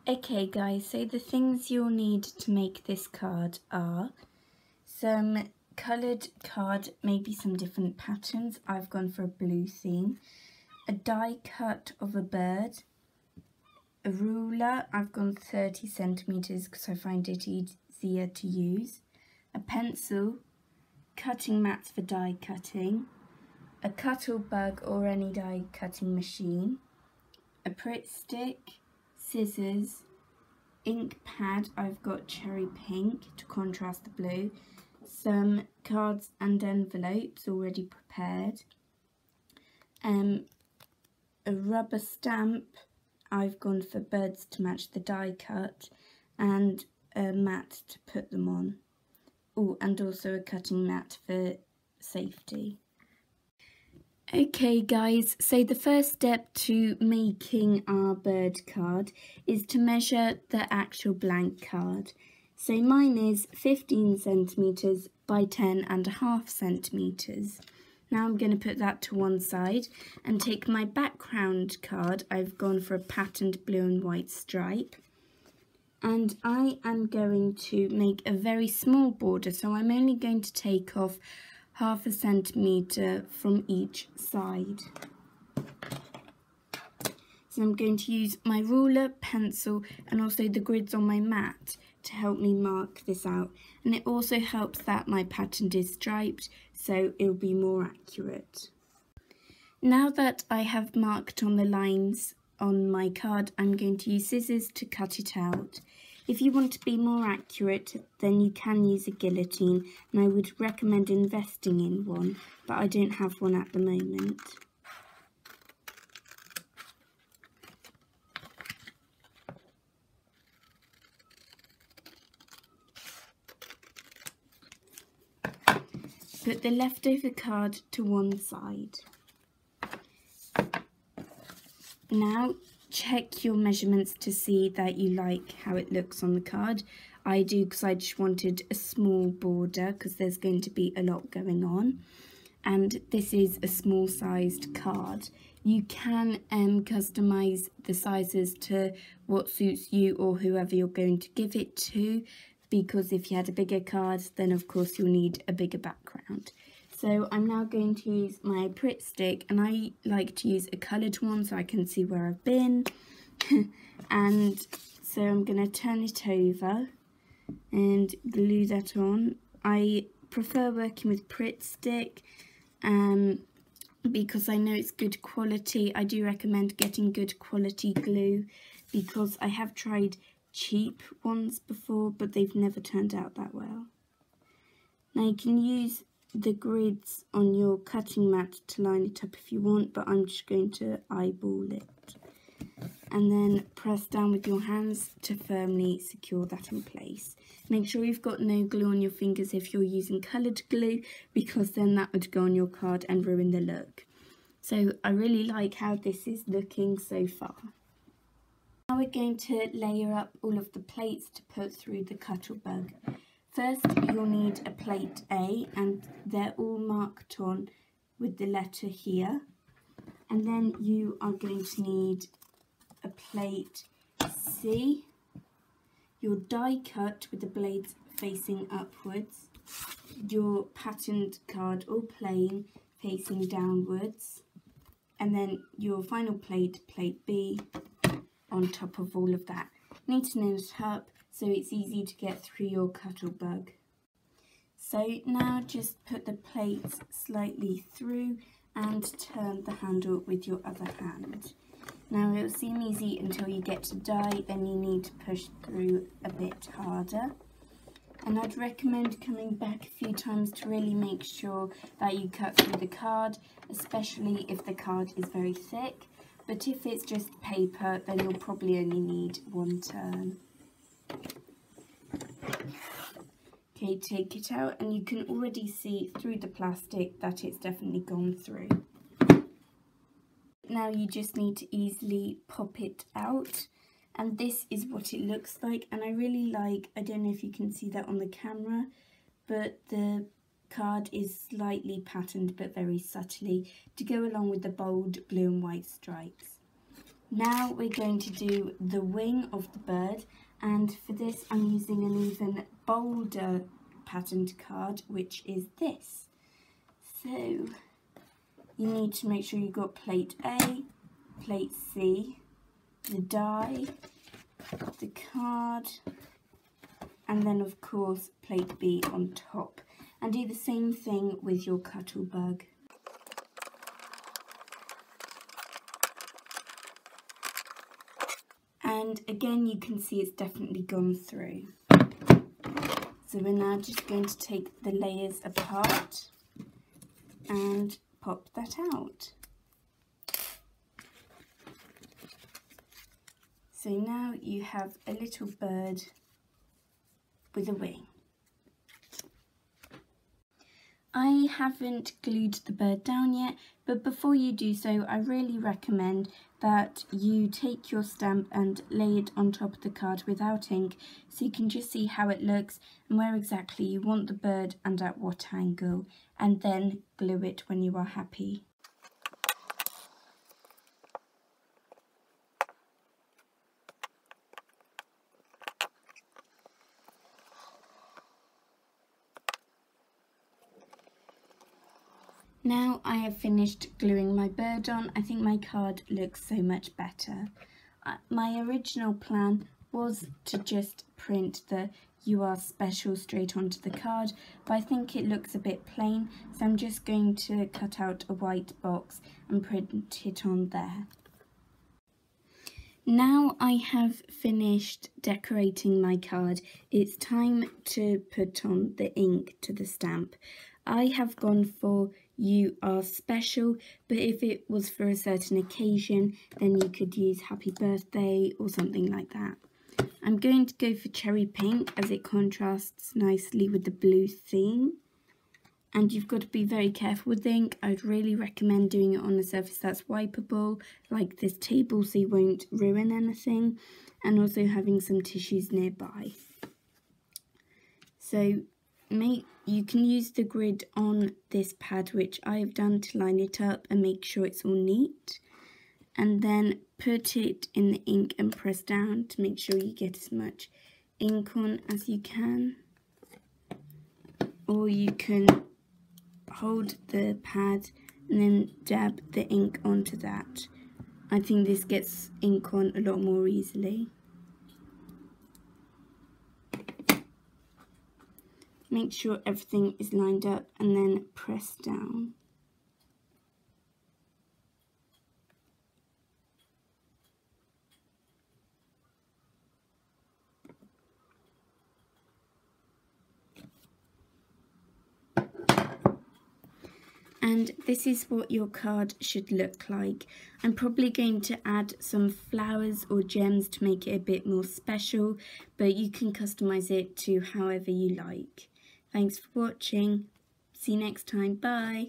Okay guys, so the things you'll need to make this card are some coloured card, maybe some different patterns. I've gone for a blue theme. A die cut of a bird. A ruler, I've gone 30 centimetres because I find it easier to use. A pencil, cutting mats for die cutting. A Cuttlebug or any die cutting machine. A Pritt stick, scissors, ink pad, I've got cherry pink to contrast the blue, some cards and envelopes already prepared, a rubber stamp, I've gone for birds to match the die cut, and a mat to put them on. Oh, and also a cutting mat for safety. Okay guys, so the first step to making our bird card is to measure the actual blank card. So mine is 15 centimetres by 10.5 centimetres. Now I'm going to put that to one side and take my background card. I've gone for a patterned blue and white stripe. And I am going to make a very small border, so I'm only going to take off 1/2 centimetre from each side. So I'm going to use my ruler, pencil and also the grids on my mat to help me mark this out. And it also helps that my pattern is striped, so it'll be more accurate. Now that I have marked on the lines on my card, I'm going to use scissors to cut it out. If you want to be more accurate, then you can use a guillotine, and I would recommend investing in one, but I don't have one at the moment. Put the leftover card to one side. Now check your measurements to see that you like how it looks on the card. I do, because I just wanted a small border because there's going to be a lot going on. And this is a small sized card. You can customise the sizes to what suits you or whoever you're going to give it to, because if you had a bigger card, then of course you'll need a bigger background. So I'm now going to use my Pritt stick, and I like to use a coloured one so I can see where I've been. And so I'm going to turn it over and glue that on. I prefer working with Pritt stick because I know it's good quality. I do recommend getting good quality glue because I have tried cheap ones before, but they've never turned out that well. Now you can use the grids on your cutting mat to line it up if you want, but I'm just going to eyeball it. And then press down with your hands to firmly secure that in place. Make sure you've got no glue on your fingers if you're using coloured glue, because then that would go on your card and ruin the look. So I really like how this is looking so far. Now we're going to layer up all of the plates to put through the Cuttlebug. First, you'll need a plate A, and they're all marked on with the letter here. And then you are going to need a plate C, your die cut with the blades facing upwards, your patterned card all plain facing downwards, and then your final plate, plate B, on top of all of that. Neaten it up so it's easy to get through your Cuttlebug. So now just put the plates slightly through and turn the handle with your other hand. Now it'll seem easy until you get to die, then you need to push through a bit harder. And I'd recommend coming back a few times to really make sure that you cut through the card, especially if the card is very thick. But if it's just paper, then you'll probably only need one turn. Okay, take it out, and you can already see through the plastic that it's definitely gone through. Now you just need to easily pop it out, and this is what it looks like. And I really like, I don't know if you can see that on the camera, but the card is slightly patterned but very subtly to go along with the bold blue and white stripes. Now we're going to do the wing of the bird, and for this I'm using an even bolder patterned card, which is this. So you need to make sure you've got plate A, plate C, the die, the card, and then of course plate B on top. And do the same thing with your Cuttlebug. And again, you can see it's definitely gone through. So we're now just going to take the layers apart and pop that out. So now you have a little bird with a wing. I haven't glued the bird down yet, but before you do so, I really recommend that you take your stamp and lay it on top of the card without ink, so you can just see how it looks and where exactly you want the bird and at what angle, and then glue it when you are happy. Now I have finished gluing my bird on. I think my card looks so much better. My original plan was to just print the "You Are Special" straight onto the card, but I think it looks a bit plain, so I'm just going to cut out a white box and print it on there. Now I have finished decorating my card, it's time to put on the ink to the stamp. I have gone for "You Are Special", but if it was for a certain occasion, then you could use "Happy Birthday" or something like that. I'm going to go for Cherry Pink as it contrasts nicely with the blue theme. And you've got to be very careful with ink. I'd really recommend doing it on a surface that's wipeable, like this table, so you won't ruin anything, and also having some tissues nearby. So you can use the grid on this pad, which I have done, to line it up and make sure it's all neat, and then put it in the ink and press down to make sure you get as much ink on as you can. Or you can hold the pad and then dab the ink onto that. I think this gets ink on a lot more easily. Make sure everything is lined up and then press down. And this is what your card should look like. I'm probably going to add some flowers or gems to make it a bit more special, but you can customize it to however you like. Thanks for watching. See you next time. Bye.